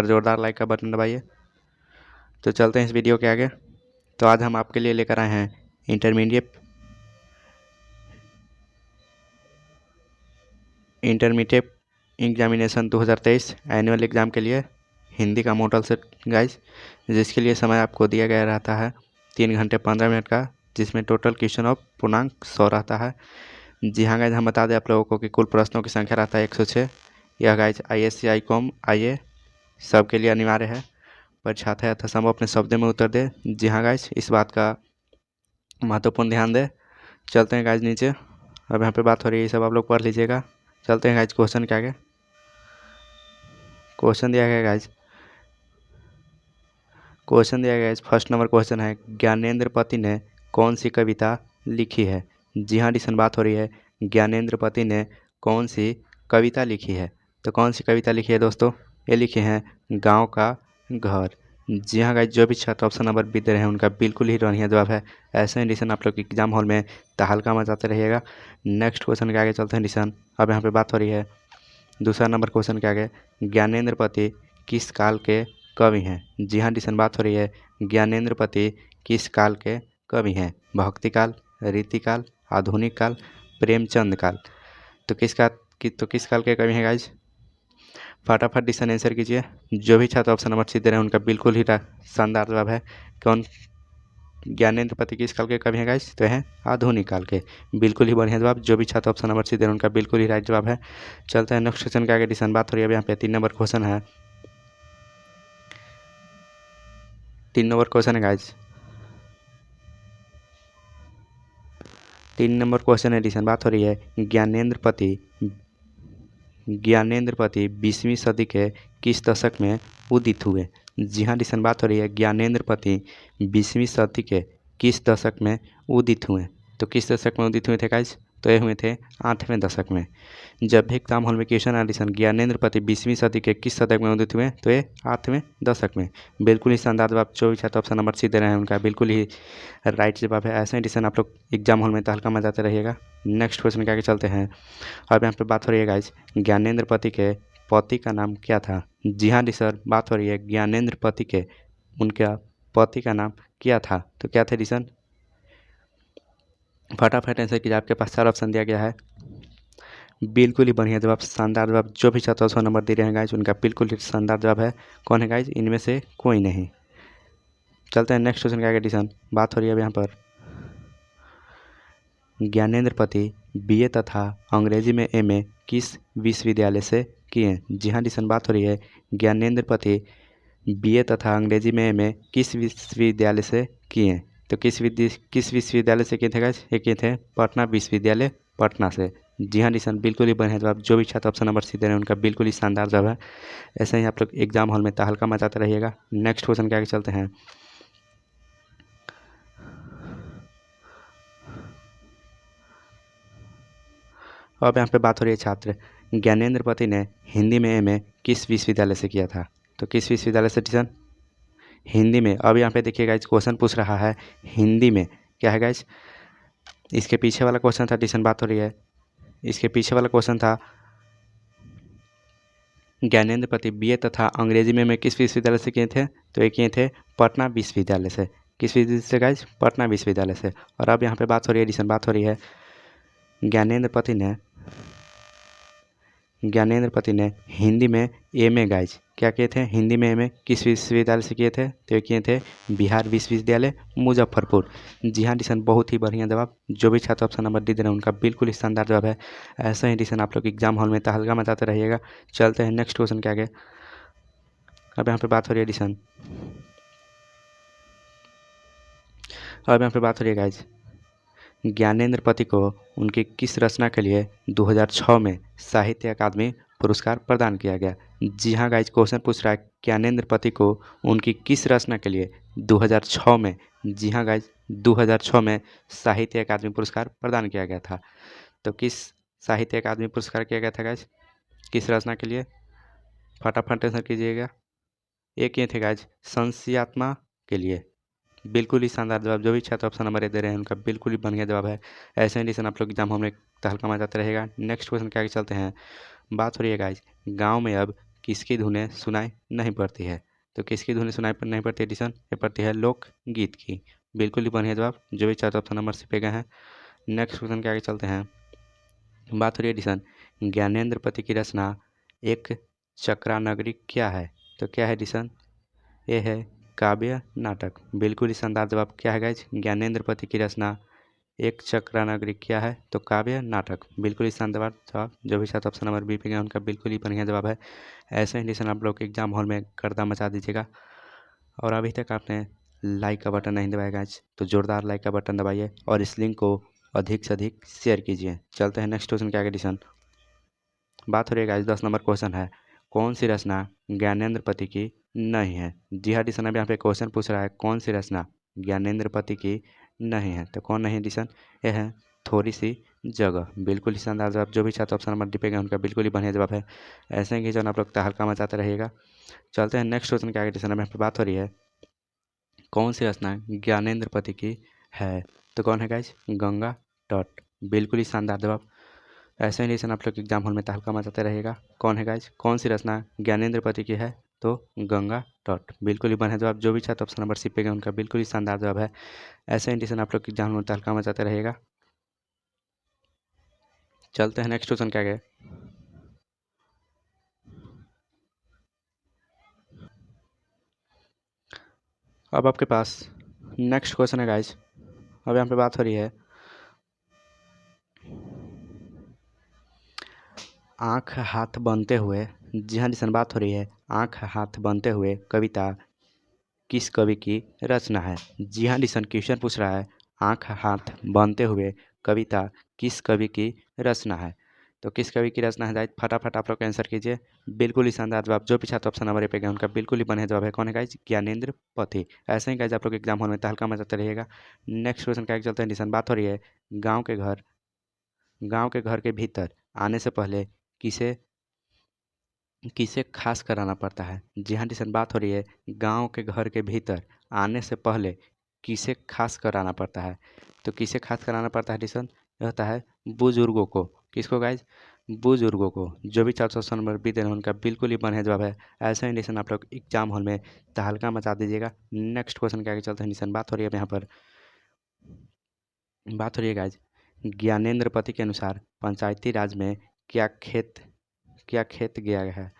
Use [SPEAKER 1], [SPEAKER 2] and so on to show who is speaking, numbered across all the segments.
[SPEAKER 1] और ज़ोरदार लाइक का बटन दबाइए। तो चलते हैं इस वीडियो के आगे। तो आज हम आपके लिए लेकर आए हैं इंटरमीडिएट एग्जामिनेशन 2023 एनुअल एग्ज़ाम के लिए हिंदी का मॉडल सेट गाइज, जिसके लिए समय आपको दिया गया रहता है 3 घंटे 15 मिनट का, जिसमें टोटल क्वेश्चन ऑफ पूर्णांक 100 रहता है। जी हाँ गाइज, हम बता दें आप लोगों को कि कुल प्रश्नों की संख्या रहता है 106। यह गाइज ISC ICOM IA सबके लिए अनिवार्य है। परीक्षार्थी यथासंभव अपने शब्दों में उत्तर दे। जी हाँ गाइज, इस बात का महत्वपूर्ण ध्यान दें। चलते हैं गाइज नीचे। अब यहाँ पे बात हो रही है, ये सब आप लोग पढ़ लीजिएगा। चलते हैं गाइज क्वेश्चन के आगे। क्वेश्चन दिया गया गाइज, फर्स्ट नंबर क्वेश्चन है, ज्ञानेंद्र पति ने कौन सी कविता लिखी है। जी हाँ डिसन, बात हो रही है ज्ञानेंद्र पति ने कौन सी कविता लिखी है। तो कौन सी कविता लिखी है दोस्तों? ये लिखे हैं गांव का घर। जी हाँ गाइज, जो भी छात्र ऑप्शन नंबर बी दे रहे हैं उनका बिल्कुल ही बढ़िया जवाब है। ऐसे ही डिसन आप लोग एग्जाम हॉल में तहलका मचाते रहिएगा। नेक्स्ट क्वेश्चन के आगे चलते हैं डिसन। अब यहाँ पे बात हो रही है दूसरा नंबर क्वेश्चन के आगे, ज्ञानेंद्र पति किस काल के कवि हैं। जी हाँ डिसन, बात हो रही है ज्ञानेंद्र पति किस काल के कवि हैं। भक्ति काल, रीतिकाल, आधुनिक काल, प्रेमचंद काल। तो किस काल के कवि हैं गाइज? फटाफट डिसन आंसर कीजिए। जो भी छात्र ऑप्शन नंबर सी दे रहे हैं उनका बिल्कुल ही शानदार जवाब है। कौन ज्ञानेंद्र पति किस काल के कवि हैं गाइज? तो हैं आधुनिक काल के। बिल्कुल ही बढ़िया जवाब। जो भी छात्र ऑप्शन नंबर सी दे रहे हैं उनका बिल्कुल ही राइट जवाब है। चलते हैं नेक्स्ट क्वेश्चन के आगे डिसन। बात हो रही है अब यहाँ पे 3 नंबर क्वेश्चन है। 3 नंबर क्वेश्चन है गाइज, 3 नंबर क्वेश्चन एडिशन। बात हो रही है ज्ञानेंद्र पति 20वीं सदी के किस दशक में उदित हुए। जी हाँ डिसन, बात हो रही है ज्ञानेंद्र पति 20वीं सदी के किस दशक में उदित हुए। तो किस दशक में उदित हुए थे गाइज? तो ये हुए थे 8वें दशक में। जब भी एग्जाम हॉल में क्वेश्चन एडिशन ज्ञानेंद्र पति 20वीं सदी के किस दशक में उदित हुए, तो ये 8वें दशक में। बिल्कुल ही शानदार जवाब। जो भी छात्र ऑप्शन नंबर सी दे रहे हैं उनका बिल्कुल ही राइट जवाब है। ऐसे एडिशन आप लोग एग्जाम हॉल में तहलका मचाते रहिएगा। नेक्स्ट क्वेश्चन के आगे चलते हैं। अब यहाँ पे बात हो रही है गाइज, ज्ञानेंद्र पति के पति का नाम क्या था। जी हाँ डी सर, बात हो रही है ज्ञानेंद्र पति के उनका पति का नाम क्या था। तो क्या थे डिसन? फटाफट आंसर कीजिए। आपके पास 4 ऑप्शन दिया गया है। बिल्कुल ही बढ़िया जवाब, शानदार जवाब। जो भी छात्र 100 नंबर दे रहे हैं गाइज उनका बिल्कुल ही शानदार जवाब है। कौन है गाइज? इनमें से कोई नहीं। चलते हैं नेक्स्ट क्वेश्चन के आगे डिसन। बात हो रही है अब यहाँ पर ज्ञानेंद्र पति BA तथा अंग्रेजी में MA किस विश्वविद्यालय से किए। जी हाँ डिसन, बात हो रही है ज्ञानेंद्र पति BA तथा अंग्रेजी में MA किस विश्वविद्यालय से किए। तो किस विश्वविद्यालय से किए थे गाइज? ये किए थे पटना विश्वविद्यालय, पटना से। जी हाँ डिसन, बिल्कुल ही बढ़िया जवाब। जो भी छात्र ऑप्शन नंबर सी दे रहे हैं उनका बिल्कुल ही शानदार जवाब है। ऐसे ही आप लोग एग्जाम हॉल में तहलका मचाते रहिएगा। नेक्स्ट क्वेश्चन के आगे चलते हैं। अब यहाँ पे बात हो रही है छात्र ज्ञानेंद्र पति ने हिंदी में MA किस विश्वविद्यालय से किया था। तो किस विश्वविद्यालय से डिसन? हिंदी में। अब यहाँ पे देखिए गाइज, क्वेश्चन पूछ रहा है हिंदी में क्या है गाइज? इसके पीछे वाला क्वेश्चन था डिसन, बात हो रही है इसके पीछे वाला क्वेश्चन था ज्ञानेंद्र पति BA तथा अंग्रेजी में MA किस विश्वविद्यालय से किए थे। तो ये किए थे पटना विश्वविद्यालय से। किस विश्वविद्यालय से गाइज? पटना विश्वविद्यालय से। और अब यहाँ पे बात हो रही है डिसन, बात हो रही है ज्ञानेंद्र पति ने हिंदी में MA गाइज क्या किए थे? हिंदी में MA किस विश्वविद्यालय से किए थे। तो ये किए थे बिहार विश्वविद्यालय मुजफ्फरपुर। जी हाँ डिसन, बहुत ही बढ़िया जवाब। जो भी छात्र ऑप्शन नंबर डी दे रहे हैं उनका बिल्कुल ही शानदार जवाब है। ऐसा ही डिसन आप लोग एग्जाम हॉल में तहलका मचाते रहिएगा। चलते हैं नेक्स्ट क्वेश्चन के आगे। अब यहाँ पे बात हो रही है डिसन, अब यहाँ पे बात हो रही है गाइज ज्ञानेंद्र पति को उनकी किस रचना के लिए 2006 में साहित्य अकादमी पुरस्कार प्रदान किया गया। जी हाँ गाइज, क्वेश्चन पूछ रहा है ज्ञानेंद्र पति को उनकी किस रचना के लिए 2006 में, जी हाँ गाइज 2006 में साहित्य अकादमी पुरस्कार प्रदान किया गया था। तो किस साहित्य अकादमी पुरस्कार किया गया था गाइज? किस रचना के लिए? फटाफट आंसर कीजिएगा। एक ये थे गाइज संशयात्मा के लिए। बिल्कुल ही शानदार जवाब। जो भी छात्र ऑप्शन नंबर दे रहे हैं उनका बिल्कुल ही बढ़िया जवाब है। ऐसे ही डिसन आप लोग एग्जाम हॉल में तहलका मचाते रहेगा। नेक्स्ट क्वेश्चन के आगे चलते हैं। बात हो रही है गाइज गाँव में अब किसकी धुनें सुनाई नहीं पड़ती है? तो किसकी धुनें सुनाई नहीं पड़ती है एडिशन? ये पड़ती है लोकगीत की। बिल्कुल ही बढ़िया जवाब, जो भी चार ऑप्शन नंबर से पे गए हैं। नेक्स्ट क्वेश्चन के आगे चलते हैं। बात हो रही है एडिशन, ज्ञानेंद्र पति की रचना एक चक्रानगरी क्या है? तो क्या है एडिशन? ये है काव्य नाटक। बिल्कुल ही शानदार जवाब, क्या है गाइज? ज्ञानेंद्र पति की रचना एक चक्रानगरी क्या है? तो काव्य नाटक। बिल्कुल ही शानदार जवाब, जो भी साथ ऑप्शन नंबर बी पे गया उनका बिल्कुल ही बढ़िया जवाब है। ऐसे एडिशन आप लोग एग्जाम हॉल में गर्दा मचा दीजिएगा। और अभी तक आपने लाइक का बटन नहीं दबाया गाइज, तो जोरदार लाइक का बटन दबाइए और इस लिंक को अधिक से अधिक शेयर कीजिए। चलते हैं नेक्स्ट क्वेश्चन के आगे एडिशन। बात हो रही है गाइज 10 नंबर क्वेश्चन है, कौन सी रचना ज्ञानेंद्र पति की नहीं है? जी हाँ एडिशन, अभी यहाँ पे क्वेश्चन पूछ रहा है कौन सी रचना ज्ञानेंद्र पति की नहीं है? तो कौन नहीं एडिशन? ये है थोड़ी सी जगह। बिल्कुल ही शानदार जवाब, जो भी छात्र ऑप्शन नंबर डिपेगा उनका बिल्कुल ही बढ़िया जवाब है। ऐसे ही जो आप लोग तहलका मचाते रहिएगा। चलते हैं नेक्स्ट क्वेश्चन के आगे एडिशन में। यहाँ पे बात हो रही है कौन सी रचना ज्ञानेंद्र पति की है? तो कौन है गाइज? गंगा तट। बिल्कुल ही शानदार जवाब। ऐसे ही लेसन आप लोग एग्जाम हॉल में तहलका मचाते रहेगा। कौन है गाइज? कौन सी रचना ज्ञानेंद्र पति की है? तो गंगा तट। बिल्कुल ही बढ़िया जवाब, जो भी छात्र ऑप्शन नंबर सी पे गए उनका बिल्कुल ही शानदार जवाब है। ऐसे ही लेसन आप लोग एग्जाम हॉल में तहलका मचाते रहेगा। चलते हैं नेक्स्ट क्वेश्चन के आगे। अब आपके पास नेक्स्ट क्वेश्चन है गाइज। अब यहाँ पे बात हो रही है आँख हाथ बनते हुए। जी हाँ जिसन बात हो रही है आँख हाथ बनते हुए कविता किस कवि की रचना है? जी हाँ डिसन, क्वेश्चन पूछ रहा है आँख हाथ बनते हुए कविता किस कवि की रचना है? तो किस कवि की रचना है गाइज? फटाफट आप लोग आंसर कीजिए। बिल्कुल ही शानदार जवाब, जो पीछा तो ऑप्शन नंबर पे गए उनका बिल्कुल ही बढ़िया जवाब है। कौन है गाइज? ज्ञानेंद्र पति। ऐसे ही गाइज आप लोग एग्जाम हॉल में तहलका मचाते रहिएगा। नेक्स्ट क्वेश्चन का चलते हैं डिसन। बात हो रही है गाँव के घर के भीतर आने से पहले किसे किसे खास कराना पड़ता है? जी हाँ डिसन, बात हो रही है गांव के घर के भीतर आने से पहले किसे खास कराना पड़ता है? तो किसे खास कराना पड़ता है डिसन? यह होता है बुजुर्गों को। किसको गाइज? बुजुर्गों को। जो भी 400 नंबर बी दे रहे हैं उनका बिल्कुल ही बढ़िया जवाब है। ऐसा ही डिसन आप लोग एग्जाम हॉल में तहलका मचा दीजिएगा। नेक्स्ट क्वेश्चन के आगे चलते हैं डिसन। बात हो रही है यहाँ पर, बात हो रही है गाइज ज्ञानेंद्र पति के अनुसार पंचायती राज में क्या खेत गया है?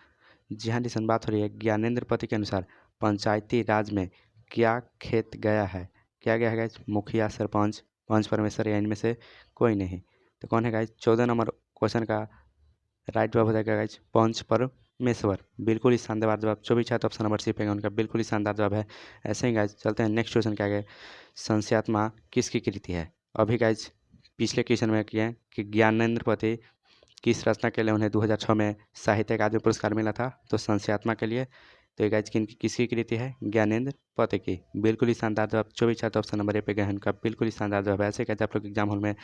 [SPEAKER 1] जी हाँ डिसन, बात हो रही है ज्ञानेंद्र पति के अनुसार पंचायती राज में क्या खेत गया है? क्या गया है गाइज? मुखिया, सरपंच, पंच परमेश्वर या इनमें से कोई नहीं। तो कौन है गाइज? 14 नंबर क्वेश्चन का राइट जवाब हो जाएगा गाइज पंच परमेश्वर। बिल्कुल ही शानदार जवाब, जो भी छात्र ऑप्शन नंबर सी पे उनका बिल्कुल ही शानदार जवाब है। ऐसे ही गाइज चलते हैं नेक्स्ट क्वेश्चन के आगे। संस्यात्मा किसकी कृति है? अभी गाइज पिछले क्वेश्चन में किए हैं कि ज्ञानेंद्र पति किस रचना के लिए उन्हें 2006 में साहित्य अकादमी पुरस्कार मिला था? तो संस्यात्मा के लिए। तो ये गाइज किसकी कृति है? ज्ञानेंद्र पति की। बिल्कुल ही शानदार जवाब, जो भी छात्र ऑप्शन नंबर ए पे गए हैं उनका बिल्कुल ही शानदार जवाब है। ऐसे कहते हैं आप लोग एग्जाम हॉल में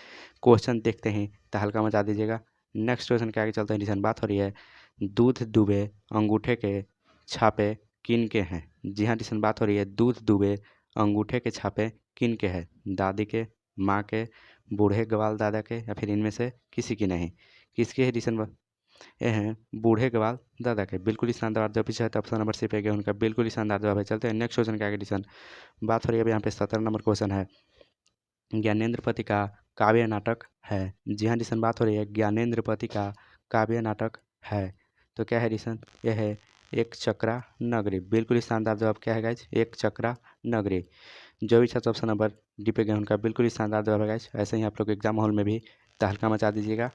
[SPEAKER 1] क्वेश्चन देखते ही तहलका मचा दीजिएगा। नेक्स्ट क्वेश्चन के आगे चलते हैं डिसन। बात हो रही है दूध डूबे अंगूठे के छापे किन के हैं? जी हाँ डिसन, बात हो रही है दूध डूबे अंगूठे के छापे किन के हैं? दादी के, माँ के, बूढ़े ग्वाल दादा के, या फिर इनमें से किसी की नहीं। किसके एडिशन ये हैं? बूढ़े ग्वाल दादा के। बिल्कुल ही शानदार जवाब, पीछे ऑप्शन नंबर सी पे गए उनका बिल्कुल ही शानदार जवाब है। चलते हैं नेक्स्ट क्वेश्चन के आगे एडिशन। बात हो रही है अब यहाँ पे 17 नंबर क्वेश्चन है ज्ञानेंद्र पति का काव्य नाटक है? जी हाँ एडिशन, बात हो रही है ज्ञानेंद्र पति का काव्य नाटक है। तो क्या है एडिशन? यह है एक चक्रा नगरी। बिल्कुल ही शानदार जवाब, क्या है गाइज? एक चक्रा नगरी। जो भी छात्र ऑप्शन नंबर डी पे गए उनका बिल्कुल ही शानदार जवाब है गाइज। ऐसे ही आप लोग एग्जाम हॉल में भी तहलका मचा दीजिएगा।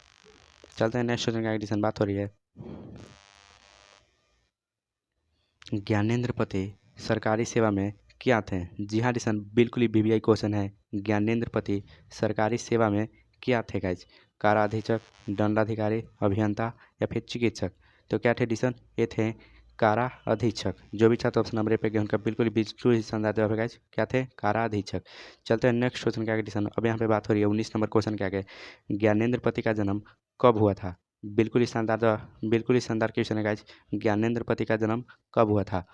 [SPEAKER 1] चलते हैं नेक्स्ट क्वेश्चन का एडिशन। बात हो रही है ज्ञानेंद्र पति सरकारी सेवा में क्या थे? जी हाँ एडिशन, बिल्कुल ही बीबीआई क्वेश्चन है। ज्ञानेंद्र पति सरकारी सेवा में क्या थे गाइज? काराधीक्षक, दंडाधिकारी, अभियंता या फिर चिकित्सक? तो क्या थे एडिशन? ये थे कारा अधीक्षक। जो भी छात्र ऑप्शन नंबर ए पे गए उनका बिल्कुल ही शानदार जवाब है गाइज। क्या थे? कारा अधीक्षक। चलते हैं नेक्स्ट क्वेश्चन के आगे एडिशन। अब यहाँ पे बात हो रही है 19 नंबर क्वेश्चन के आगे ज्ञानेंद्र पति का जन्म कब हुआ था? बिल्कुल ही शानदार बिल्कुल ही शानदार क्वेश्चन है गाइज। ज्ञानेंद्र पति का जन्म कब हुआ था?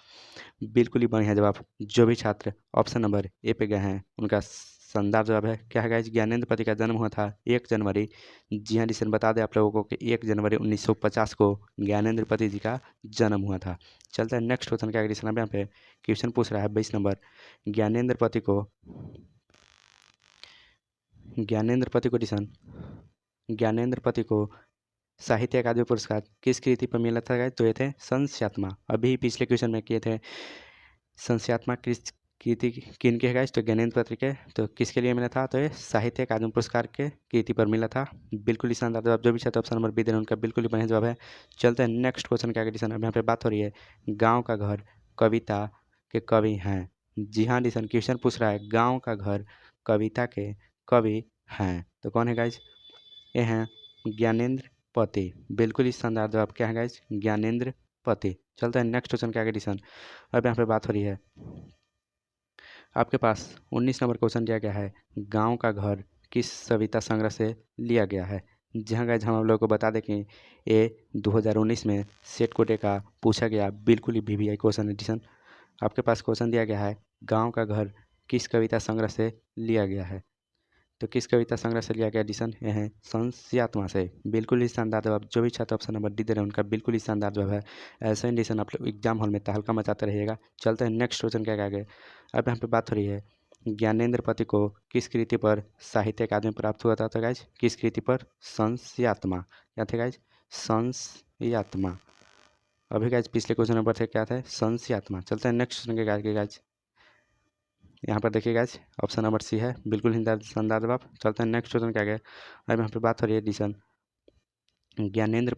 [SPEAKER 1] बिल्कुल ही बढ़िया जवाब, जो भी छात्र ऑप्शन नंबर ए पे गए हैं उनका शानदार जवाब है। क्या है गाइज? ज्ञानेंद्र पति का जन्म हुआ था 1 जनवरी। जी हाँ डिसन, बता दें आप लोगों को कि 1 जनवरी 1950 को ज्ञानेंद्र पति जी का जन्म हुआ था। चलते हैं नेक्स्ट क्वेश्चन। क्या डिसन? अब यहाँ पे क्वेश्चन पूछ रहा है 22 नंबर। ज्ञानेंद्र पति को डिसन, ज्ञानेंद्र पति को साहित्य अकादमी पुरस्कार किस कृति पर मिला था गाइज? तो ये थे संस्यात्मा। अभी पिछले क्वेश्चन में किए थे संस्यात्मा कृति किन के है गाइज? तो ज्ञानेंद्र पत्र के। तो किसके लिए मिला था? तो ये साहित्य अकादमी पुरस्कार के कृति पर मिला था। बिल्कुल ही शानदार जवाब। जो भी छात्र ऑप्शन नंबर बी दे रहे हैं उनका बिल्कुल ही बढ़िया जवाब है। चलते हैं नेक्स्ट क्वेश्चन का एडिशन। अब यहाँ पे बात हो रही है गाँव का घर कविता के कवि हैं। जी हाँ डिशन, क्वेश्चन पूछ रहा है गाँव का घर कविता के कवि हैं। तो कौन है गाइज? ये हैं ज्ञानेंद्र पति। बिल्कुल ही शानदार जवाब। क्या है गाइज? ज्ञानेंद्र पति। चलते हैं नेक्स्ट क्वेश्चन का एडिशन। अब यहाँ पे बात हो रही है आपके पास 19 नंबर क्वेश्चन दिया गया है गांव का घर किस कविता संग्रह से लिया गया है। जहाँ गाइज हम लोगों को बता दें कि ये 2019 में सेट कोटे का पूछा गया बिल्कुल ही VVI क्वेश्चन एडिशन। आपके पास क्वेश्चन दिया गया है गांव का घर किस कविता संग्रह से लिया गया है। तो किस कविता संग्रह से लिया गया एडिशन? ये है संस्यात्मा से। बिल्कुल ही शानदार जवाब। जो भी छात्र ऑप्शन नंबर डी दे रहे हैं उनका बिल्कुल ही शानदार जवाब है। ऐसा एडिशन आप लोग एग्जाम हॉल में तहलका मचाते रहिएगा। चलते हैं नेक्स्ट क्वेश्चन क्या आगे। अब यहाँ पे बात हो रही है ज्ञानेंद्र पति को किस कृति पर साहित्य अकादमी प्राप्त हुआ था। तो गाइज किस कृति पर? संस्यात्मा। क्या थे गाइज? संस्यात्मा। अभी गाइज पिछले क्वेश्चन नंबर थे क्या थे? संस्यात्मा। चलते हैं नेक्स्ट क्वेश्चन के आगे गाइज। यहाँ पर देखिए गाइज ऑप्शन नंबर सी है। बिल्कुल ही शानदार जवाब। चलते हैं नेक्स्ट क्वेश्चन क्या गया। अब यहाँ पे बात हो रही है एडिशन ज्ञानेंद्र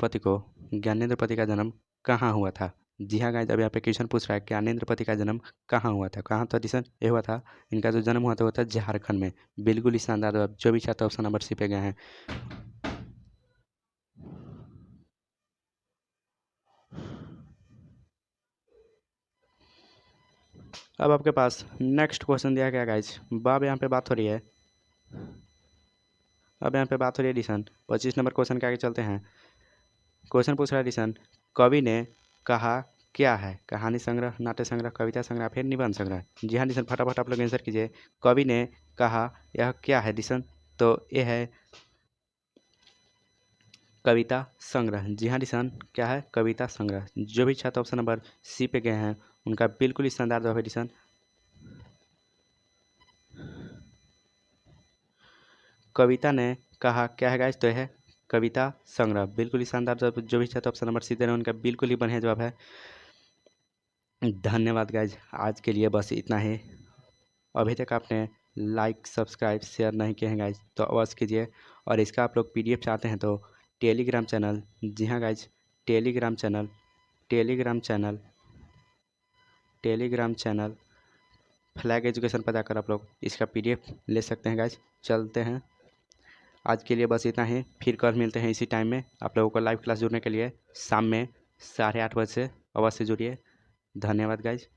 [SPEAKER 1] पति का जन्म कहाँ हुआ था। जी हाँ गाइज, अब यहाँ पे क्वेश्चन पूछ रहा है ज्ञानेंद्र पति का जन्म कहाँ हुआ था। कहाँ था एडिशन? ये हुआ था, इनका जो जन्म हुआ था वो था झारखंड में। बिल्कुल ही शानदार जवाब। जो भी छात्र ऑप्शन नंबर सी पे गए हैं अब आपके पास नेक्स्ट क्वेश्चन दिया गया गाइज। अब यहाँ पे बात हो रही है एडिशन 25 नंबर क्वेश्चन के आगे चलते हैं। क्वेश्चन पूछ रहा है एडिशन कवि ने कहा क्या है। कहानी संग्रह, नाट्य संग्रह, कविता संग्रह, फिर निबंध संग्रह। जी हाँ एडिशन, फटाफट आप लोग आंसर कीजिए। कवि ने कहा यह क्या है एडिशन? तो ये है कविता संग्रह। जी हाँ एडिशन, क्या है? कविता संग्रह। जो भी छात्र ऑप्शन नंबर सी पे गए हैं उनका बिल्कुल ही शानदार जवाब एडिशन। कविता ने कहा क्या है गाइस? तो यह है कविता संग्रह। बिल्कुल ही शानदार जवाब। जो भी छात्र ऑप्शन नंबर सी दे रहे हैं उनका बिल्कुल ही बढ़िया जवाब है। धन्यवाद गाइज, आज के लिए बस इतना ही। अभी तक आपने लाइक सब्सक्राइब शेयर नहीं किए हैं गाइज तो अवश्य कीजिए। और इसका आप लोग PDF चाहते हैं तो टेलीग्राम चैनल, जी हाँ guys, Telegram channel flag education पर जाकर आप लोग इसका PDF ले सकते हैं गाइज। चलते हैं, आज के लिए बस इतना ही। फिर कल मिलते हैं इसी टाइम में। आप लोगों को लाइव क्लास जुड़ने के लिए शाम में 8:30 बजे से अवश्य जुड़िए। धन्यवाद गाइज।